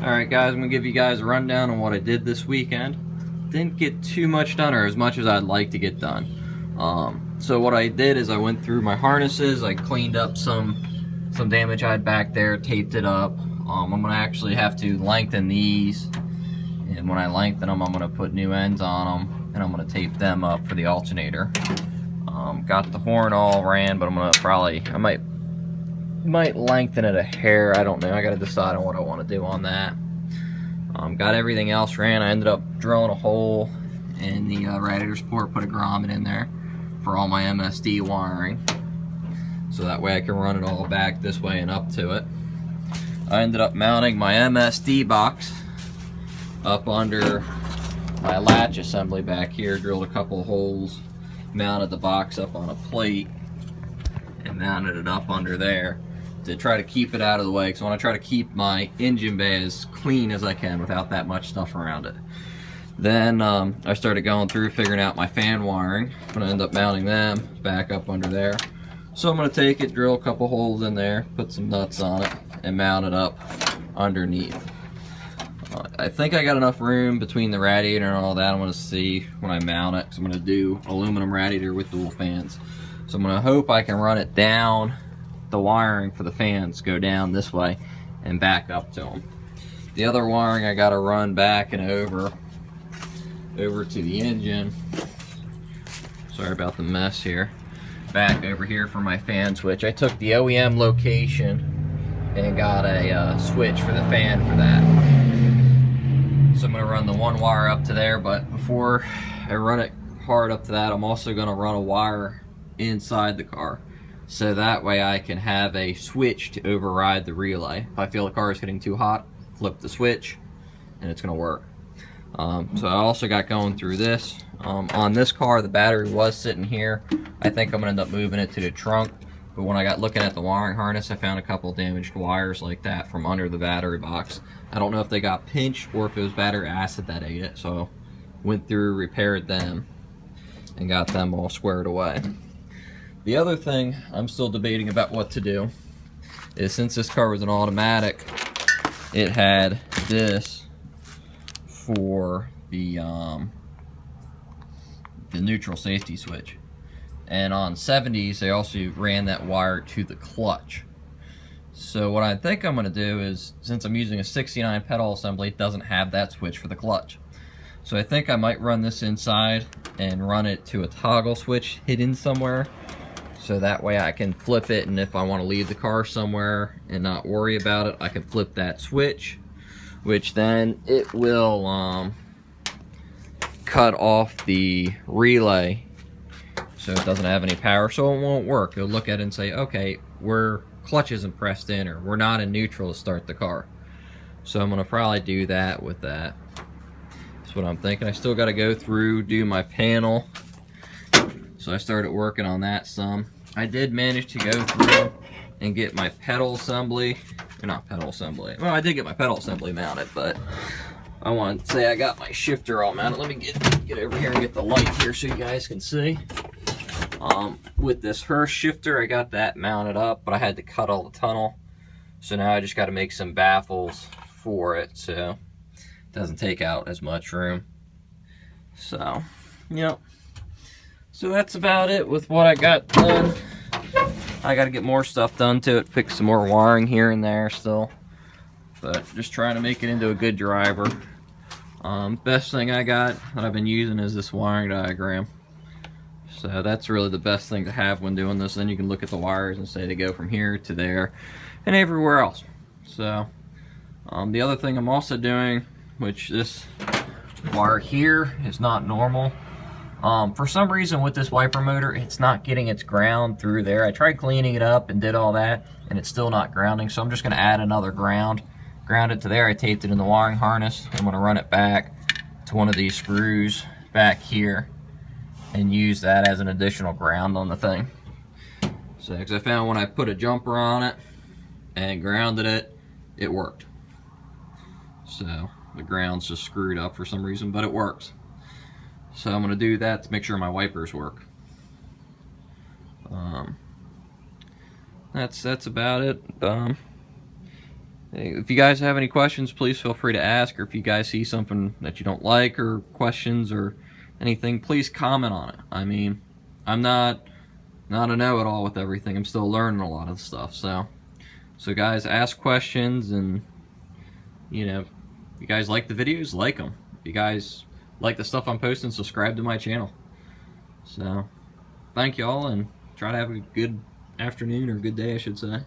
Alright guys, I'm going to give you guys a rundown on what I did this weekend. Didn't get too much done, or as much as I'd like to get done. So what I did is I went through my harnesses, I cleaned up some damage I had back there, taped it up. I'm going to actually have to lengthen these, and when I lengthen them I'm going to put new ends on them, and I'm going to tape them up for the alternator. Got the horn all ran, but I'm going to I might lengthen it a hair. I don't know. I got to decide on what I want to do on that. Got everything else ran. I ended up drilling a hole in the radiator support, put a grommet in there for all my MSD wiring, so that way I can run it all back this way and up to it. I ended up mounting my MSD box up under my latch assembly back here. Drilled a couple of holes, mounted the box up on a plate, and mounted it up under there to try to keep it out of the way, because I want to try to keep my engine bay as clean as I can without that much stuff around it. Then I started going through figuring out my fan wiring. I'm going to end up mounting them back up under there. So I'm going to take it, drill a couple holes in there, put some nuts on it, and mount it up underneath. I think I got enough room between the radiator and all that. I'm going to see when I mount it, because I'm going to do aluminum radiator with dual fans. So I'm going to hope I can run it down. The wiring for the fans go down this way and back up to them. The other wiring I got to run back and over to the engine. Sorry about the mess here. Back over here for my fan switch. I took the OEM location and got a switch for the fan for that. So I'm going to run the one wire up to there, but before I run it hard up to that, I'm also going to run a wire inside the car, so that way I can have a switch to override the relay. If I feel the car is getting too hot, flip the switch and it's going to work. So I also got going through this. On this car, the battery was sitting here. I think I'm going to end up moving it to the trunk, but when I got looking at the wiring harness, I found a couple damaged wires like that from under the battery box. I don't know if they got pinched or if it was battery acid that ate it, so went through, repaired them, and got them all squared away. The other thing I'm still debating about what to do is, since this car was an automatic, it had this for the neutral safety switch. And on 70s, they also ran that wire to the clutch. So what I think I'm going to do is, since I'm using a 69 pedal assembly, it doesn't have that switch for the clutch. So I think I might run this inside and run it to a toggle switch hidden somewhere, so that way I can flip it, and if I want to leave the car somewhere and not worry about it, I can flip that switch, which then it will cut off the relay so it doesn't have any power, so it won't work. It'll look at it and say, okay, clutch isn't pressed in, or we're not in neutral to start the car. So I'm going to probably do that with that. That's what I'm thinking. I still got to go through, do my panel. So I started working on that some. I did manage to go through and get my pedal assembly, or not pedal assembly. Well, I did get my pedal assembly mounted, but I want to say I got my shifter all mounted. Let me get over here and get the light here so you guys can see. With this Hurst shifter, I got that mounted up, but I had to cut all the tunnel. So now I just got to make some baffles for it, so it doesn't take out as much room. So, yep. So that's about it with what I got done. I got to get more stuff done to it, fix some more wiring here and there still, but just trying to make it into a good driver. Best thing I got that I've been using is this wiring diagram. So that's really the best thing to have when doing this. Then you can look at the wires and say they go from here to there and everywhere else. So the other thing I'm also doing, which this wire here is not normal. For some reason with this wiper motor, it's not getting its ground through there. I tried cleaning it up and did all that, and it's still not grounding, so I'm just going to add another ground it to there. I taped it in the wiring harness. I'm going to run it back to one of these screws back here and use that as an additional ground on the thing. So, because I found when I put a jumper on it and grounded it, it worked. So the ground's just screwed up for some reason, but it works. So I'm going to do that to make sure my wipers work. That's about it. If you guys have any questions, please feel free to ask, or if you guys see something that you don't like or questions or anything, please comment on it. I mean, I'm not a know-it-all with everything. I'm still learning a lot of stuff. So guys, ask questions, and you know, if you guys like the videos, like them. If you guys like the stuff I'm posting, subscribe to my channel. So thank y'all, and try to have a good afternoon, or good day, I should say.